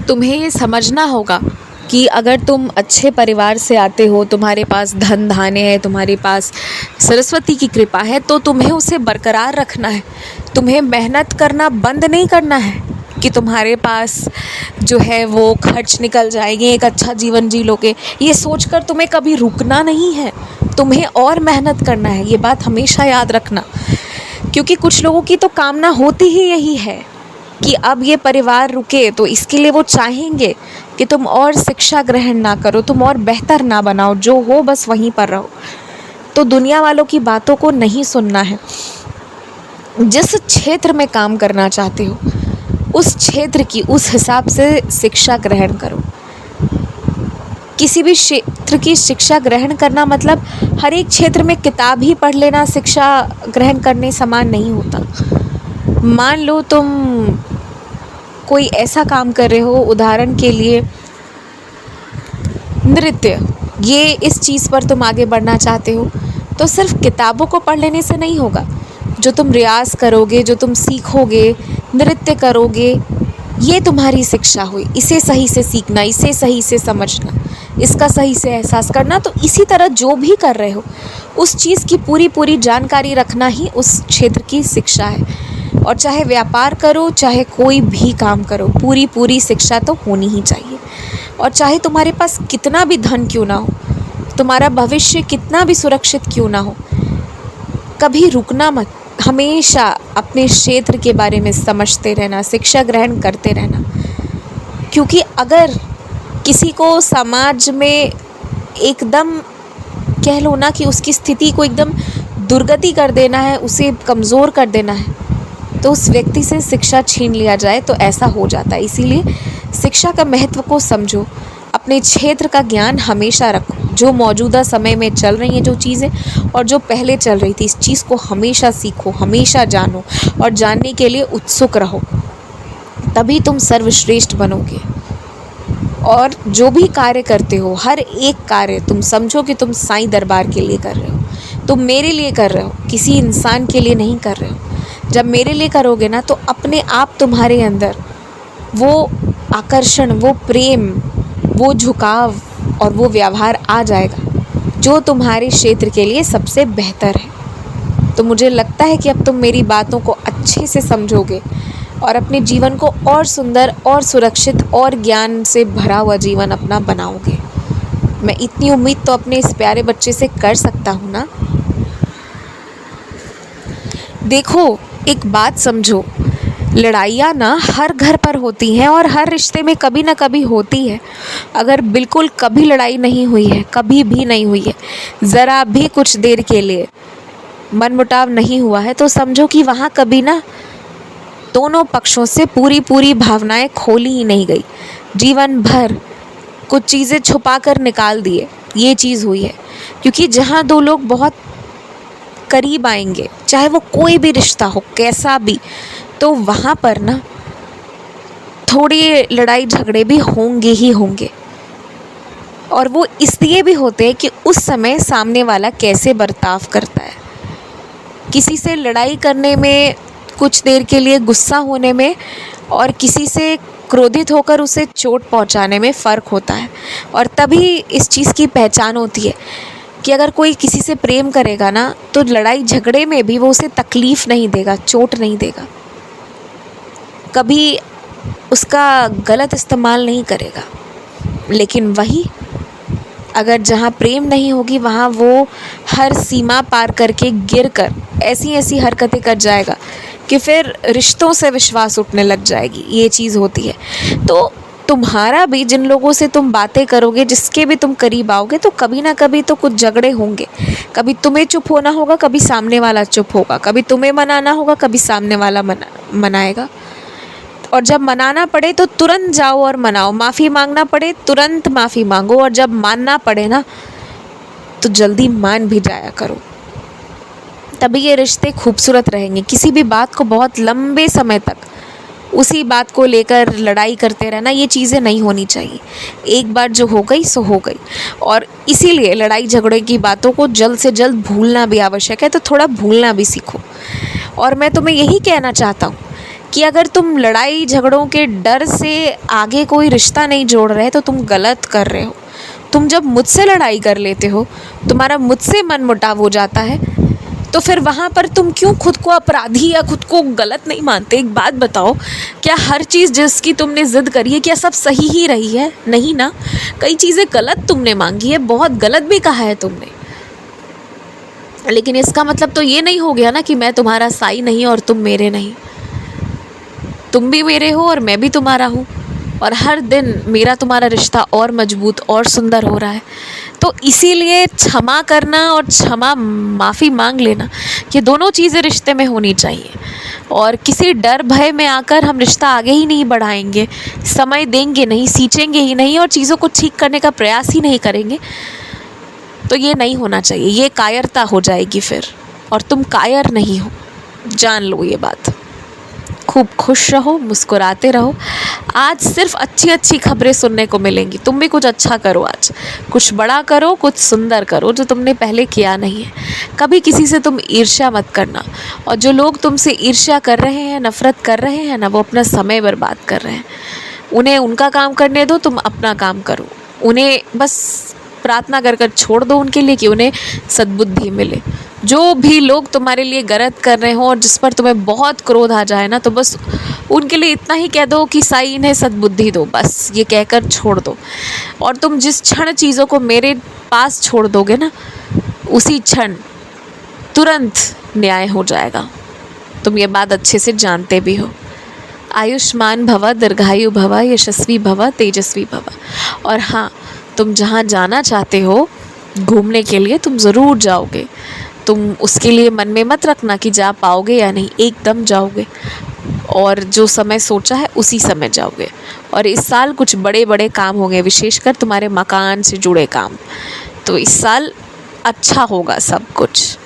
तुम्हें ये समझना होगा कि अगर तुम अच्छे परिवार से आते हो, तुम्हारे पास धन धान्य है, तुम्हारे पास सरस्वती की कृपा है, तो तुम्हें उसे बरकरार रखना है। तुम्हें मेहनत करना बंद नहीं करना है कि तुम्हारे पास जो है वो खर्च निकल जाएंगे, एक अच्छा जीवन जी लोगे, ये सोचकर तुम्हें कभी रुकना नहीं है। तुम्हें और मेहनत करना है, ये बात हमेशा याद रखना। क्योंकि कुछ लोगों की तो कामना होती ही यही है कि अब ये परिवार रुके, तो इसके लिए वो चाहेंगे कि तुम और शिक्षा ग्रहण ना करो, तुम और बेहतर ना बनाओ, जो हो बस वहीं पर रहो। तो दुनिया वालों की बातों को नहीं सुनना है। जिस क्षेत्र में काम करना चाहते हो उस क्षेत्र की उस हिसाब से शिक्षा ग्रहण करो। किसी भी क्षेत्र की शिक्षा ग्रहण करना मतलब हर एक क्षेत्र में किताब ही पढ़ लेना शिक्षा ग्रहण करने समान नहीं होता। मान लो तुम कोई ऐसा काम कर रहे हो, उदाहरण के लिए नृत्य, ये इस चीज़ पर तुम आगे बढ़ना चाहते हो, तो सिर्फ किताबों को पढ़ लेने से नहीं होगा। जो तुम रियाज़ करोगे, जो तुम सीखोगे, नृत्य करोगे, ये तुम्हारी शिक्षा हुई। इसे सही से सीखना, इसे सही से समझना, इसका सही से एहसास करना। तो इसी तरह जो भी कर रहे हो उस चीज़ की पूरी पूरी जानकारी रखना ही उस क्षेत्र की शिक्षा है। और चाहे व्यापार करो, चाहे कोई भी काम करो, पूरी पूरी शिक्षा तो होनी ही चाहिए। और चाहे तुम्हारे पास कितना भी धन क्यों ना हो, तुम्हारा भविष्य कितना भी सुरक्षित क्यों ना हो, कभी रुकना मत। हमेशा अपने क्षेत्र के बारे में समझते रहना, शिक्षा ग्रहण करते रहना। क्योंकि अगर किसी को समाज में एकदम कह लो ना कि उसकी स्थिति को एकदम दुर्गति कर देना है, उसे कमज़ोर कर देना है, तो उस व्यक्ति से शिक्षा छीन लिया जाए तो ऐसा हो जाता है। इसीलिए शिक्षा का महत्व को समझो, अपने क्षेत्र का ज्ञान हमेशा रखो। जो मौजूदा समय में चल रही हैं जो चीज़ें और जो पहले चल रही थी, इस चीज़ को हमेशा सीखो, हमेशा जानो और जानने के लिए उत्सुक रहो। तभी तुम सर्वश्रेष्ठ बनोगे। और जो भी कार्य करते हो, हर एक कार्य तुम समझो कि तुम साईं दरबार के लिए कर रहे हो, तुम मेरे लिए कर रहे हो, किसी इंसान के लिए नहीं कर रहे हो। जब मेरे लिए करोगे ना, तो अपने आप तुम्हारे अंदर वो आकर्षण, वो प्रेम, वो झुकाव और वो व्यवहार आ जाएगा जो तुम्हारे क्षेत्र के लिए सबसे बेहतर है। तो मुझे लगता है कि अब तुम मेरी बातों को अच्छे से समझोगे और अपने जीवन को और सुंदर और सुरक्षित और ज्ञान से भरा हुआ जीवन अपना बनाओगे। मैं इतनी उम्मीद तो अपने इस प्यारे बच्चे से कर सकता हूँ ना। देखो, एक बात समझो, लड़ाइयाँ ना हर घर पर होती हैं और हर रिश्ते में कभी ना कभी होती है। अगर बिल्कुल कभी लड़ाई नहीं हुई है, कभी भी नहीं हुई है, ज़रा भी कुछ देर के लिए मनमुटाव नहीं हुआ है, तो समझो कि वहाँ कभी ना दोनों पक्षों से पूरी पूरी भावनाएं खोली ही नहीं गई। जीवन भर कुछ चीज़ें छुपा कर निकाल दिए, ये चीज़ हुई है। क्योंकि जहाँ दो लोग बहुत करीब आएंगे, चाहे वो कोई भी रिश्ता हो कैसा भी, तो वहाँ पर ना थोड़ी लड़ाई झगड़े भी होंगे ही होंगे। और वो इसलिए भी होते हैं कि उस समय सामने वाला कैसे बर्ताव करता है। किसी से लड़ाई करने में, कुछ देर के लिए गुस्सा होने में, और किसी से क्रोधित होकर उसे चोट पहुंचाने में फ़र्क होता है। और तभी इस चीज़ की पहचान होती है कि अगर कोई किसी से प्रेम करेगा ना, तो लड़ाई झगड़े में भी वो उसे तकलीफ़ नहीं देगा, चोट नहीं देगा, कभी उसका गलत इस्तेमाल नहीं करेगा। लेकिन वही अगर जहाँ प्रेम नहीं होगी, वहाँ वो हर सीमा पार करके गिर कर ऐसी ऐसी हरकतें कर जाएगा कि फिर रिश्तों से विश्वास उठने लग जाएगी। ये चीज़ होती है। तो तुम्हारा भी, जिन लोगों से तुम बातें करोगे, जिसके भी तुम करीब आओगे, तो कभी ना कभी तो कुछ झगड़े होंगे। कभी तुम्हें चुप होना होगा, कभी सामने वाला चुप होगा, कभी तुम्हें मनाना होगा, कभी सामने वाला मनाएगा। और जब मनाना पड़े तो तुरंत जाओ और मनाओ, माफ़ी मांगना पड़े तुरंत माफ़ी मांगो, और जब मानना पड़े ना, तो जल्दी मान भी जाया करो। तभी ये रिश्ते खूबसूरत रहेंगे। किसी भी बात को बहुत लंबे समय तक उसी बात को लेकर लड़ाई करते रहना, ये चीज़ें नहीं होनी चाहिए। एक बार जो हो गई सो हो गई। और इसीलिए लड़ाई झगड़े की बातों को जल्द से जल्द भूलना भी आवश्यक है। तो थोड़ा भूलना भी सीखो। और मैं तुम्हें यही कहना चाहता हूँ कि अगर तुम लड़ाई झगड़ों के डर से आगे कोई रिश्ता नहीं जोड़ रहे तो तुम गलत कर रहे हो। तुम जब मुझसे लड़ाई कर लेते हो, तुम्हारा मुझसे मनमुटाव हो जाता है, तो फिर वहाँ पर तुम क्यों खुद को अपराधी या खुद को गलत नहीं मानते? एक बात बताओ, क्या हर चीज़ जिसकी तुमने ज़िद करी है क्या सब सही ही रही है? नहीं ना, कई चीज़ें गलत तुमने मांगी है, बहुत गलत भी कहा है तुमने। लेकिन इसका मतलब तो ये नहीं हो गया ना कि मैं तुम्हारा साई नहीं और तुम मेरे नहीं। तुम भी मेरे हो और मैं भी तुम्हारा हूँ, और हर दिन मेरा तुम्हारा रिश्ता और मजबूत और सुंदर हो रहा है। तो इसीलिए क्षमा करना और माफ़ी मांग लेना, ये दोनों चीज़ें रिश्ते में होनी चाहिए। और किसी डर भय में आकर हम रिश्ता आगे ही नहीं बढ़ाएंगे, समय देंगे नहीं, सींचेंगे ही नहीं और चीज़ों को ठीक करने का प्रयास ही नहीं करेंगे, तो ये नहीं होना चाहिए। ये कायरता हो जाएगी फिर, और तुम कायर नहीं हो, जान लो ये बात। खूब खुश रहो, मुस्कुराते रहो। आज सिर्फ अच्छी अच्छी खबरें सुनने को मिलेंगी। तुम भी कुछ अच्छा करो, आज कुछ बड़ा करो, कुछ सुंदर करो जो तुमने पहले किया नहीं है। कभी किसी से तुम ईर्ष्या मत करना, और जो लोग तुमसे ईर्ष्या कर रहे हैं, नफ़रत कर रहे हैं ना, वो अपना समय बर्बाद कर रहे हैं। उन्हें उनका काम करने दो, तुम अपना काम करो। उन्हें बस प्रार्थना कर कर छोड़ दो उनके लिए कि उन्हें सद्बुद्धि मिले। जो भी लोग तुम्हारे लिए गलत कर रहे हो और जिस पर तुम्हें बहुत क्रोध आ जाए ना, तो बस उनके लिए इतना ही कह दो कि साईं इन्हें सद्बुद्धि दो, बस ये कहकर छोड़ दो। और तुम जिस क्षण चीज़ों को मेरे पास छोड़ दोगे ना, उसी क्षण तुरंत न्याय हो जाएगा। तुम ये बात अच्छे से जानते भी हो। आयुष्मान भव, दीर्घायु भव, यशस्वी भव, तेजस्वी भव। और हाँ, तुम जहाँ जाना चाहते हो घूमने के लिए, तुम ज़रूर जाओगे। तुम उसके लिए मन में मत रखना कि जा पाओगे या नहीं, एकदम जाओगे। और जो समय सोचा है उसी समय जाओगे। और इस साल कुछ बड़े बड़े काम होंगे, विशेषकर तुम्हारे मकान से जुड़े काम। तो इस साल अच्छा होगा सब कुछ।